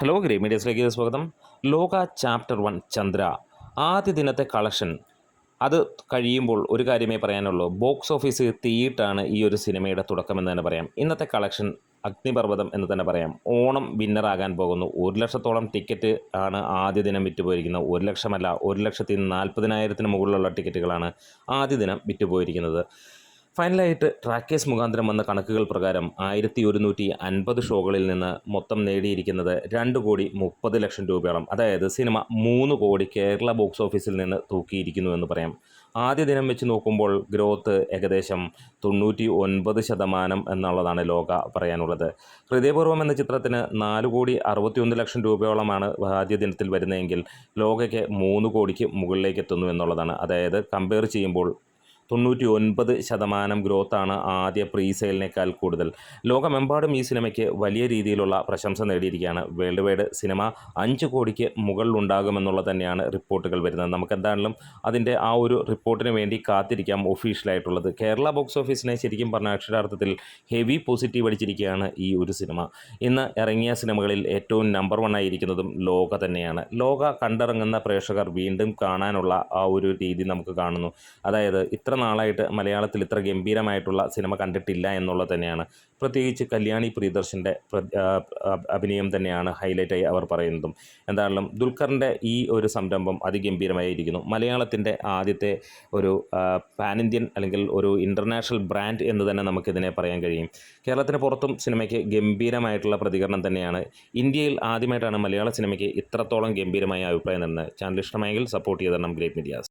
Hello great മീഡിയസിലേക്ക് സ്വാഗതം. ലോക chapter 1 Chandra ആദ്യ ദിനത്തെ കളക്ഷൻ അത് കഴിയുമ്പോൾ ഒരു കാര്യമേ പറയാനുള്ളൂ. ബോക്സ് ഓഫീസ് തീയിട്ടാണ് ഈ ഒരു സിനിമയുടെ തുടക്കമെന്ന് തന്നെ പറയാം. ഇന്നത്തെ കളക്ഷൻ അഗ്നിപർവ്വതം എന്ന് തന്നെ പറയാം. ഓണം വിന്നറാകാൻ പോകുന്നു. 1,00,000-ഓളം ടിക്കറ്റ് ആണ് ആദ്യ ദിനം വിറ്റുപോയിരിക്കുന്നത്. 1,00,000 1,40,000 മുകളിലുള്ള ടിക്കറ്റുകളാണ് ആദ്യ ദിനം വിറ്റുപോയിരിക്കുന്നത്. ഫൈനലായിട്ട് ട്രാക്കേഴ്സ് മുഖാന്തരം വന്ന കണക്കുകൾ പ്രകാരം 1,150 ഷോകളിൽ നിന്ന് മൊത്തം നേടിയിരിക്കുന്നത് 2,30,00,000 രൂപയോളം. അതായത് സിനിമ 3 കോടി കേരള ബോക്സ് ഓഫീസിൽ നിന്ന് തൂക്കിയിരിക്കുന്നു എന്ന് പറയാം. ആദ്യ ദിനം വെച്ച് നോക്കുമ്പോൾ ഗ്രോത്ത് ഏകദേശം 99% എന്നുള്ളതാണ് ലോക പറയാനുള്ളത്. ഹൃദയപൂർവ്വം എന്ന ചിത്രത്തിന് 4,61,00,000 രൂപയോളമാണ് ആദ്യ ദിനത്തിൽ വരുന്നതെങ്കിൽ ലോകയ്ക്ക് 3 കോടിക്ക് മുകളിലേക്ക് എത്തുന്നു എന്നുള്ളതാണ്. അതായത് കമ്പയർ ചെയ്യുമ്പോൾ 99% ഗ്രോത്താണ് ആദ്യ പ്രീ സെയിലിനേക്കാൾ കൂടുതൽ. ലോകമെമ്പാടും ഈ സിനിമയ്ക്ക് വലിയ രീതിയിലുള്ള പ്രശംസ നേടിയിരിക്കുകയാണ്. വേൾഡ് വൈഡ് സിനിമ 5 കോടിക്ക് മുകളിലുണ്ടാകുമെന്നുള്ളത് തന്നെയാണ് റിപ്പോർട്ടുകൾ വരുന്നത്. നമുക്കെന്താണെങ്കിലും അതിൻ്റെ ആ ഒരു റിപ്പോർട്ടിന് വേണ്ടി കാത്തിരിക്കാം. ഒഫീഷ്യലായിട്ടുള്ളത് കേരള ബോക്സ് ഓഫീസിനെ ശരിക്കും പറഞ്ഞ അക്ഷരാർത്ഥത്തിൽ ഹെവി പോസിറ്റീവ് അടിച്ചിരിക്കുകയാണ് ഈ ഒരു സിനിമ. ഇന്ന് ഇറങ്ങിയ സിനിമകളിൽ ഏറ്റവും നമ്പർ 1 ആയിരിക്കുന്നതും ലോക തന്നെയാണ്. ലോക കണ്ടിറങ്ങുന്ന പ്രേക്ഷകർ വീണ്ടും കാണാനുള്ള ആ ഒരു രീതി നമുക്ക് കാണുന്നു. അതായത് ഇത്ര നാളായിട്ട് മലയാളത്തിൽ ഇത്ര ഗംഭീരമായിട്ടുള്ള സിനിമ കണ്ടിട്ടില്ല എന്നുള്ളത് തന്നെയാണ്. പ്രത്യേകിച്ച് കല്യാണി പ്രിയദർശൻ്റെ അഭിനയം തന്നെയാണ് ഹൈലൈറ്റായി അവർ പറയുന്നതും. എന്തായാലും ദുൽഖറിൻ്റെ ഈ ഒരു സംരംഭം അതിഗംഭീരമായിരിക്കുന്നു. മലയാളത്തിൻ്റെ ആദ്യത്തെ ഒരു പാൻ ഇന്ത്യൻ അല്ലെങ്കിൽ ഒരു ഇൻ്റർനാഷണൽ ബ്രാൻഡ് എന്ന് തന്നെ നമുക്കിതിനെ പറയാൻ കഴിയും. കേരളത്തിന് പുറത്തും സിനിമയ്ക്ക് ഗംഭീരമായിട്ടുള്ള പ്രതികരണം തന്നെയാണ്. ഇന്ത്യയിൽ ആദ്യമായിട്ടാണ് മലയാള സിനിമയ്ക്ക് ഇത്രത്തോളം ഗംഭീരമായ അഭിപ്രായം തരുന്നത്. ചാനൽ ഇഷ്ടമായെങ്കിൽ സപ്പോർട്ട് ചെയ്ത് തരണം ഗ്രേറ്റ് മീഡിയാസ്.